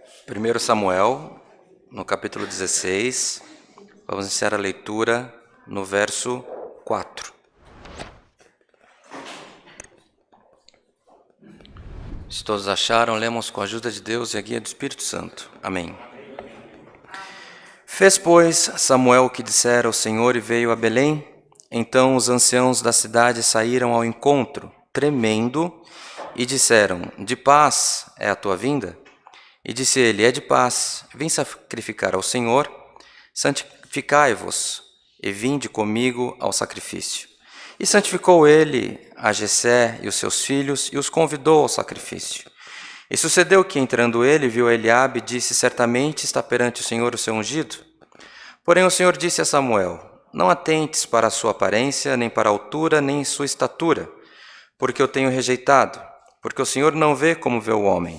1 Samuel, no capítulo 16, vamos iniciar a leitura no verso 4. Se todos acharam, lemos com a ajuda de Deus e a guia do Espírito Santo. Amém. Fez, pois, Samuel o que dissera o Senhor e veio a Belém. Então os anciãos da cidade saíram ao encontro, tremendo, e disseram: De paz é a tua vinda? E disse ele: É de paz, vim sacrificar ao Senhor, santificai-vos, e vinde comigo ao sacrifício. E santificou ele a Jessé e os seus filhos, e os convidou ao sacrifício. E sucedeu que, entrando ele, viu Eliabe, e disse: Certamente está perante o Senhor o seu ungido. Porém o Senhor disse a Samuel: Não atentes para a sua aparência, nem para a altura, nem sua estatura, porque eu tenho rejeitado, porque o Senhor não vê como vê o homem.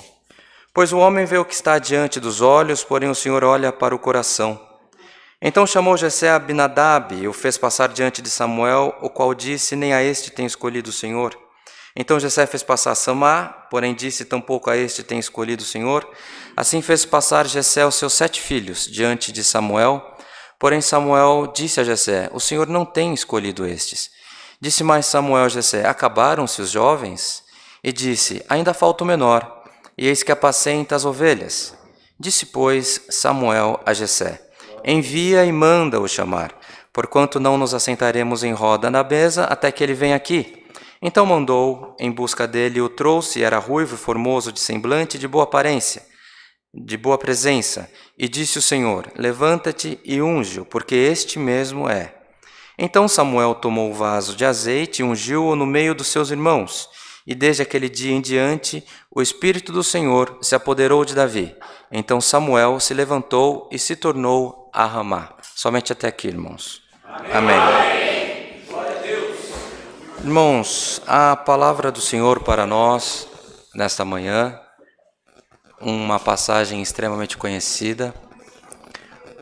Pois o homem vê o que está diante dos olhos, porém o Senhor olha para o coração. Então chamou Jessé a Abinadab e o fez passar diante de Samuel, o qual disse: Nem a este tem escolhido o Senhor. Então Jessé fez passar Samá, porém disse: Tampouco a este tem escolhido o Senhor. Assim fez passar Jessé os seus 7 filhos diante de Samuel. Porém Samuel disse a Jessé: O Senhor não tem escolhido estes. Disse mais Samuel a Jessé: Acabaram-se os jovens? E disse: Ainda falta o menor, e eis que apacenta as ovelhas. Disse, pois, Samuel a Jessé: Envia e manda-o chamar, porquanto não nos assentaremos em roda na mesa até que ele venha aqui. Então mandou em busca dele, o trouxe, era ruivo e formoso de semblante e de boa aparência, de boa presença. E disse o Senhor: Levanta-te e unge-o, porque este mesmo é. Então Samuel tomou o vaso de azeite e ungiu-o no meio dos seus irmãos. E desde aquele dia em diante, o Espírito do Senhor se apoderou de Davi. Então Samuel se levantou e se tornou a Ramá. Somente até aqui, irmãos. Amém. Glória a Deus. Irmãos, a palavra do Senhor para nós, nesta manhã, uma passagem extremamente conhecida,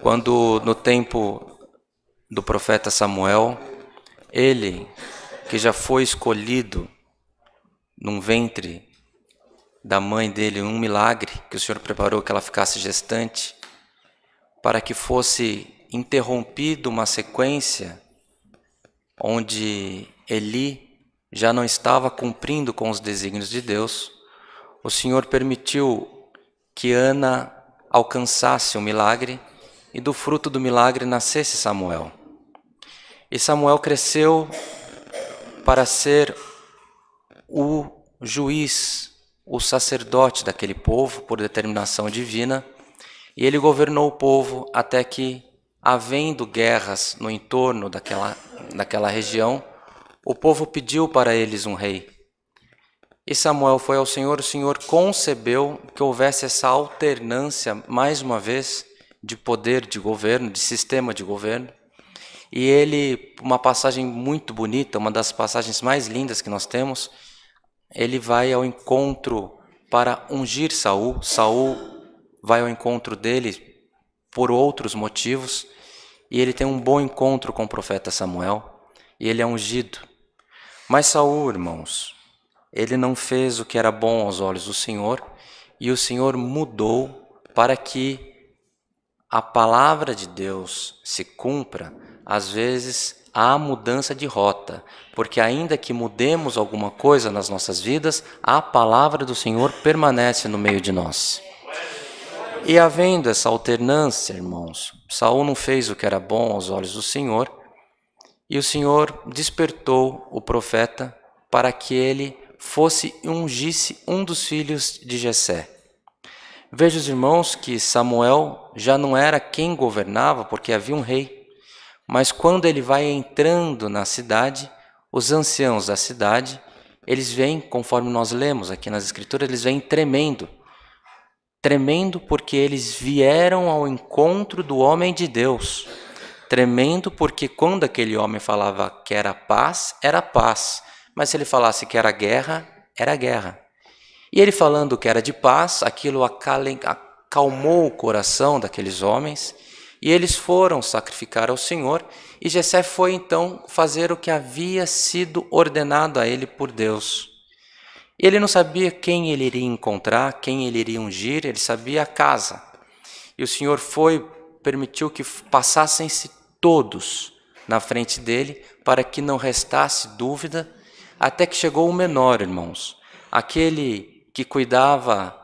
quando no tempo do profeta Samuel, ele, que já foi escolhido num ventre da mãe dele, um milagre que o Senhor preparou que ela ficasse gestante, para que fosse interrompido uma sequência onde Eli já não estava cumprindo com os desígnios de Deus. O Senhor permitiu que Ana alcançasse o milagre e do fruto do milagre nascesse Samuel. E Samuel cresceu para ser o juiz, o sacerdote daquele povo, por determinação divina, e ele governou o povo até que, havendo guerras no entorno daquela região, o povo pediu para eles um rei. E Samuel foi ao Senhor, o Senhor concebeu que houvesse essa alternância, mais uma vez, de poder de governo, de sistema de governo. E ele, uma passagem muito bonita, uma das passagens mais lindas que nós temos, ele vai ao encontro para ungir Saul. Saul vai ao encontro dele por outros motivos, e ele tem um bom encontro com o profeta Samuel, e ele é ungido. Mas Saul, irmãos, ele não fez o que era bom aos olhos do Senhor, e o Senhor mudou para que a palavra de Deus se cumpra. Às vezes há mudança de rota, porque ainda que mudemos alguma coisa nas nossas vidas, a palavra do Senhor permanece no meio de nós. E havendo essa alternância, irmãos, Saul não fez o que era bom aos olhos do Senhor, e o Senhor despertou o profeta para que ele fosse e ungisse um dos filhos de Jessé. Veja, os irmãos, que Samuel já não era quem governava, porque havia um rei. Mas quando ele vai entrando na cidade, os anciãos da cidade, eles vêm, conforme nós lemos aqui nas Escrituras, eles vêm tremendo. Tremendo porque eles vieram ao encontro do homem de Deus. Tremendo porque quando aquele homem falava que era paz, era paz. Mas se ele falasse que era guerra, era guerra. E ele falando que era de paz, aquilo acalmou o coração daqueles homens, e eles foram sacrificar ao Senhor, e Jessé foi então fazer o que havia sido ordenado a ele por Deus. Ele não sabia quem ele iria encontrar, quem ele iria ungir, ele sabia a casa. E o Senhor permitiu que passassem-se todos na frente dele, para que não restasse dúvida, até que chegou o menor, irmãos, aquele que cuidava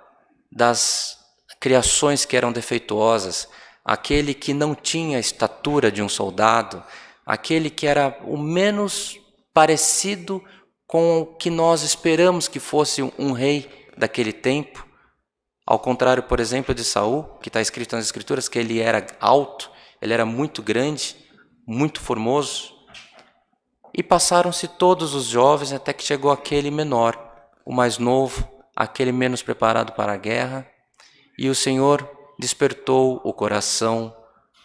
das criações que eram defeituosas, aquele que não tinha a estatura de um soldado, aquele que era o menos parecido com o que nós esperamos que fosse um rei daquele tempo. Ao contrário, por exemplo, de Saul, que está escrito nas Escrituras que ele era alto, ele era muito grande, muito formoso. E passaram-se todos os jovens até que chegou aquele menor, o mais novo, aquele menos preparado para a guerra. E o Senhor despertou o coração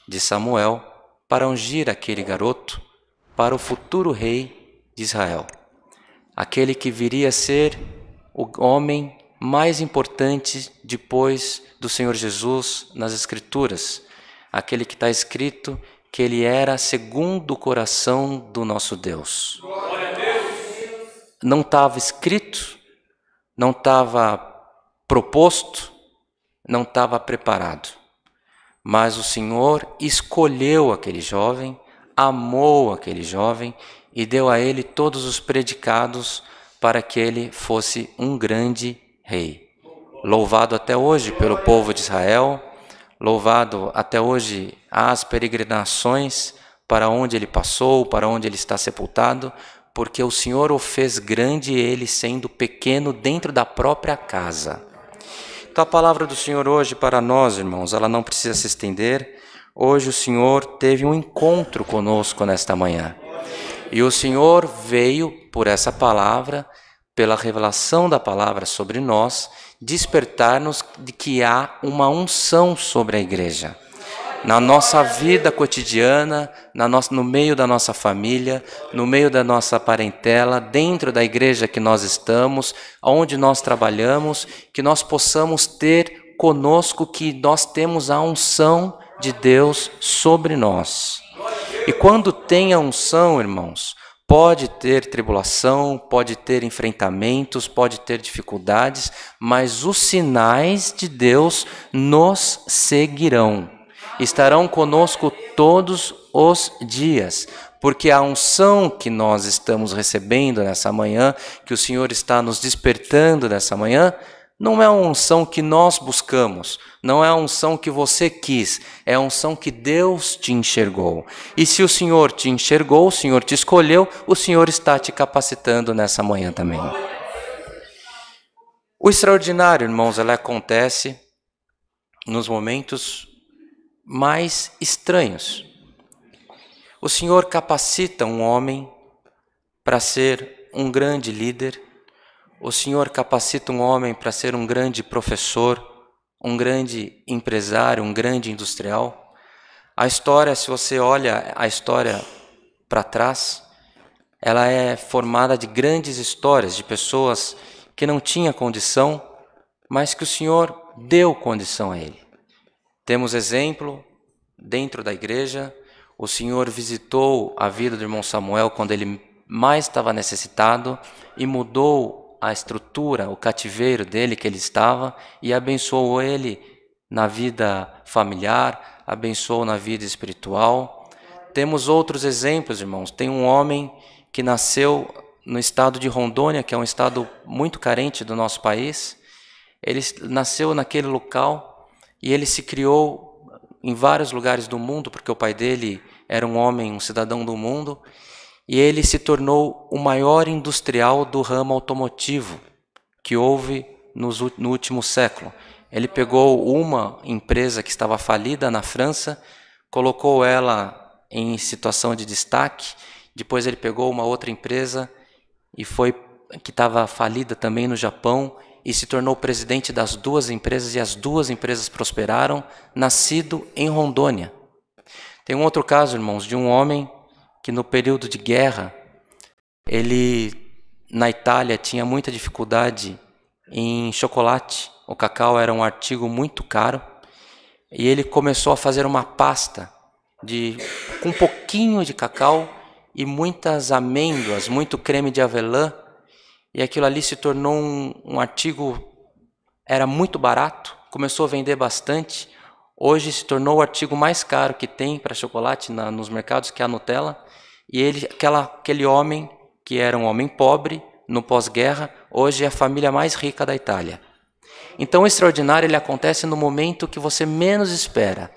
de Samuel para ungir aquele garoto para o futuro rei de Israel. Aquele que viria a ser o homem mais importante depois do Senhor Jesus nas Escrituras. Aquele que está escrito que ele era segundo o coração do nosso Deus. Glória a Deus. Não estava escrito, não estava proposto, não estava preparado. Mas o Senhor escolheu aquele jovem, amou aquele jovem e deu a ele todos os predicados para que ele fosse um grande rei. Louvado até hoje pelo povo de Israel, louvado até hoje as peregrinações para onde ele passou, para onde ele está sepultado, porque o Senhor o fez grande, ele sendo pequeno dentro da própria casa. Então a palavra do Senhor hoje para nós, irmãos, ela não precisa se estender. Hoje o Senhor teve um encontro conosco nesta manhã. E o Senhor veio por essa palavra, pela revelação da palavra sobre nós, despertar-nos de que há uma unção sobre a igreja. Na nossa vida cotidiana, no meio da nossa família, no meio da nossa parentela, dentro da igreja que nós estamos, onde nós trabalhamos, que nós possamos ter conosco que nós temos a unção de Deus sobre nós. E quando tem a unção, irmãos, pode ter tribulação, pode ter enfrentamentos, pode ter dificuldades, mas os sinais de Deus nos seguirão. Estarão conosco todos os dias, porque a unção que nós estamos recebendo nessa manhã, que o Senhor está nos despertando nessa manhã, não é a unção que nós buscamos, não é a unção que você quis, é a unção que Deus te enxergou. E se o Senhor te enxergou, o Senhor te escolheu, o Senhor está te capacitando nessa manhã também. O extraordinário, irmãos, ela acontece nos momentos mais estranhos. O Senhor capacita um homem para ser um grande líder. O Senhor capacita um homem para ser um grande professor, um grande empresário, um grande industrial. A história, se você olha a história para trás, ela é formada de grandes histórias, de pessoas que não tinham condição, mas que o Senhor deu condição a ele. Temos exemplo dentro da igreja. O Senhor visitou a vida do irmão Samuel quando ele mais estava necessitado e mudou a estrutura, o cativeiro dele que ele estava, e abençoou ele na vida familiar, abençoou na vida espiritual. Temos outros exemplos, irmãos. Tem um homem que nasceu no estado de Rondônia, que é um estado muito carente do nosso país. Ele nasceu naquele local e ele se criou em vários lugares do mundo, porque o pai dele era um homem, um cidadão do mundo. E ele se tornou o maior industrial do ramo automotivo que houve no último século. Ele pegou uma empresa que estava falida na França, colocou ela em situação de destaque, depois ele pegou uma outra empresa que estava falida também no Japão e se tornou presidente das duas empresas, e as duas empresas prosperaram, nascido em Rondônia. Tem um outro caso, irmãos, de um homem que no período de guerra, ele na Itália tinha muita dificuldade em chocolate. O cacau era um artigo muito caro e ele começou a fazer uma pasta com um pouquinho de cacau e muitas amêndoas, muito creme de avelã, e aquilo ali se tornou um artigo, era muito barato, começou a vender bastante, hoje se tornou o artigo mais caro que tem para chocolate nos mercados, que é a Nutella, e aquele homem, que era um homem pobre, no pós-guerra, hoje é a família mais rica da Itália. Então o extraordinário ele acontece no momento que você menos espera.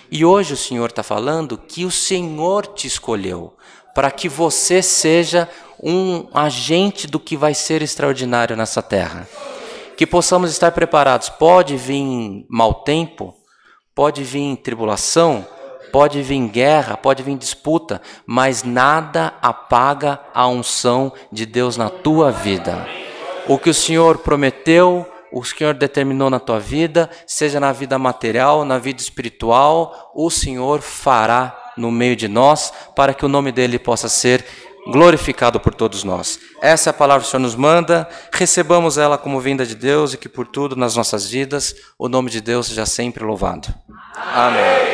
E hoje o Senhor está falando que o Senhor te escolheu para que você seja um agente do que vai ser extraordinário nessa terra. Que possamos estar preparados. Pode vir mau tempo, pode vir tribulação, pode vir guerra, pode vir disputa, mas nada apaga a unção de Deus na tua vida. O que o Senhor prometeu, o Senhor determinou na tua vida, seja na vida material, na vida espiritual, o Senhor fará no meio de nós, para que o nome dele possa ser glorificado por todos nós. Essa é a palavra que o Senhor nos manda, recebamos ela como vinda de Deus e que por tudo nas nossas vidas o nome de Deus seja sempre louvado. Amém.